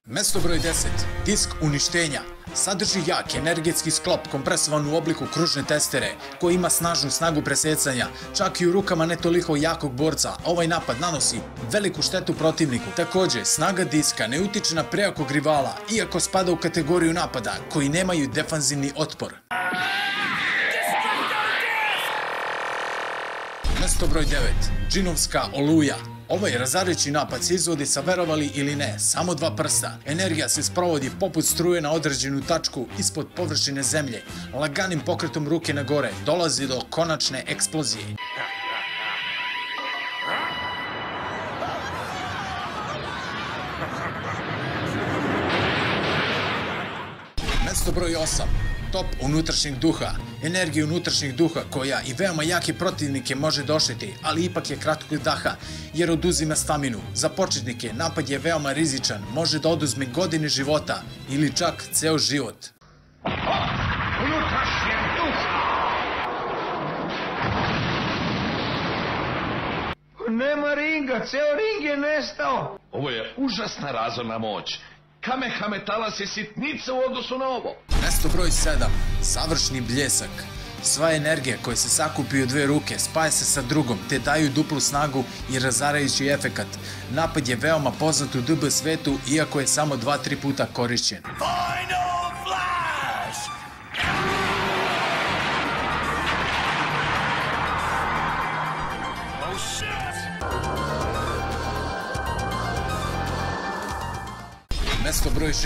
Mesto broj 10. Disk uništenja. Sadrži jak energetski sklop kompresovan u obliku kružne testere koji ima snažnu snagu presecanja. Čak i u rukama ne toliko jakog borca ovaj napad nanosi veliku štetu protivniku. Također, snaga diska ne utiče na prejakog rivala iako spada u kategoriju napada koji nemaju defanzivni otpor. Mesto broj 9. Džinovska oluja. Ovaj razarajući napad se izvodi sa, verovali ili ne, samo 2 prsta. Energija se sprovodi poput struje na određenu tačku ispod površine zemlje. Laganim pokretom ruke na gore dolazi do konačne eksplozije. Mesto broj 8. Top unutrašnjeg duha. Energija unutrašnjeg duha koja i veoma jake protivnike može došeti, ali ipak je kratkog daha jer oduzima staminu. Za početnike napad je veoma rizičan, može da oduzme godine života ili čak ceo život. Unutrašnjeg duha! Nema ringa, ceo ring je nestao! Ovo je užasna razorna moć. Kamehametalans je sitnica u odnosu na ovo. Mesto broj 7. Savršni bljesak. Sva energija koja se sakupi u 2 ruke spaja se sa drugom te daju duplu snagu i razarajući efekat. Napad je veoma poznat u DB svetu iako je samo 2-3 puta korišćen. Final Flash! Oh shit! Mesto broj 6.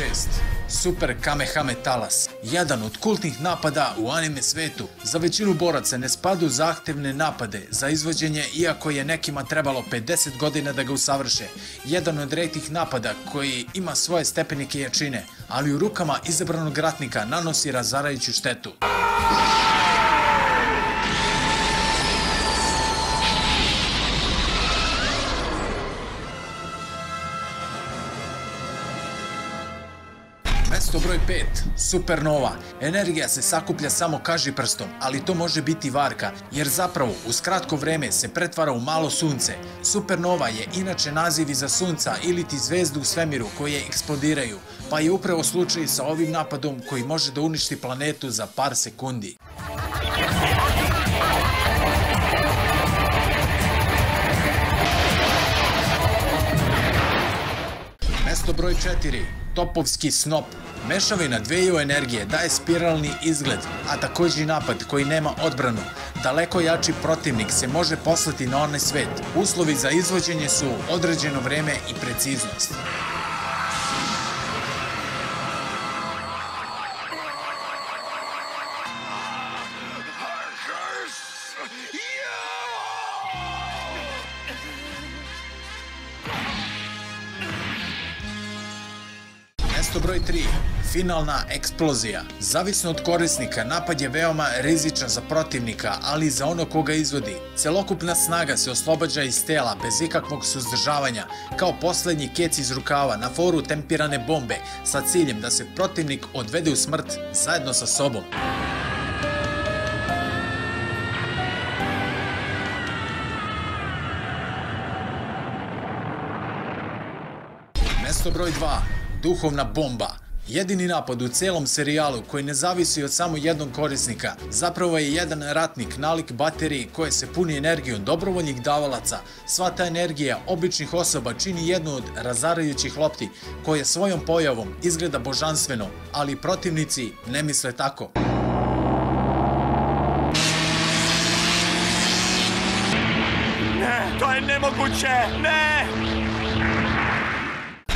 Super Kamehametalas. Jedan od kultnih napada u anime svetu. Za većinu boraca ne spada u zahtevne napade za izvođenje iako je nekima trebalo 50 godina da ga usavrše. Jedan od retkih napada koji ima svoje stepenike jačine, ali u rukama izabranog ratnika nanosi razarajuću štetu. Mesto broj 5. Supernova. Energija se sakuplja samo kažiprstom, ali to može biti varka, jer zapravo uz kratko vreme se pretvara u malo sunce. Supernova je inače naziv iza sunca ili ti zvezdu u svemiru koje eksplodiraju, pa je upravo slučaj sa ovim napadom koji može da uništi planetu za par sekundi. Mesto broj 4. Topovski snop. Mešavina dveju energije daje spiralni izgled, a također i napad koji nema odbranu. Daleko jači protivnik se može poslati na onaj svet. Uslovi za izvođenje su određeno vreme i preciznost. Mesto broj 3. Finalna eksplozija. Zavisno od korisnika, napad je veoma rizičan za protivnika, ali i za ono koga izvodi. Celokupna snaga se oslobađa iz tela bez ikakvog suzdržavanja, kao poslednji kec iz rukava na foru tempirane bombe, sa ciljem da se protivnik odvede u smrt zajedno sa sobom. Mesto broj 2. Duhovna bomba. Jedini napad u celom serijalu koji ne zavisi od samo jednog korisnika. Zapravo je jedan ratnik nalik bateriji koje se puni energijom dobrovoljnih davalaca. Sva ta energija običnih osoba čini jednu od razarajućih lopti koja svojom pojavom izgleda božanstveno, ali protivnici ne misle tako. Ne, to je nemoguće! Ne!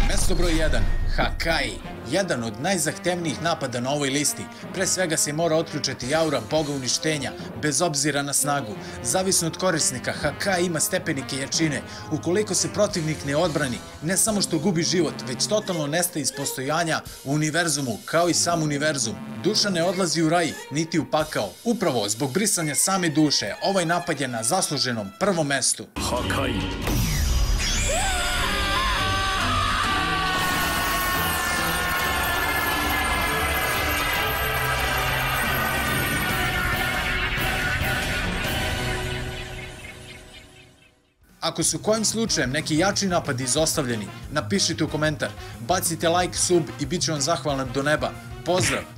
Mesto broj 1. Hakai. Jedan od najzahtevnijih napada na ovoj listi. Pre svega se mora otključati aura boga uništenja, bez obzira na snagu. Zavisno od korisnika, Hakai ima stepenike jačine. Ukoliko se protivnik ne odbrani, ne samo što gubi život, već totalno nestaje iz postojanja u univerzumu, kao i sam univerzum. Duša ne odlazi u raj, niti u pakao. Upravo zbog brisanja same duše, ovaj napad je na zasluženom prvom mestu. Hakai. Ako su kojim slučajem neki jači napadi izostavljeni, napišite u komentar, bacite like, sub i bit ću vam zahvalan do neba. Pozdrav!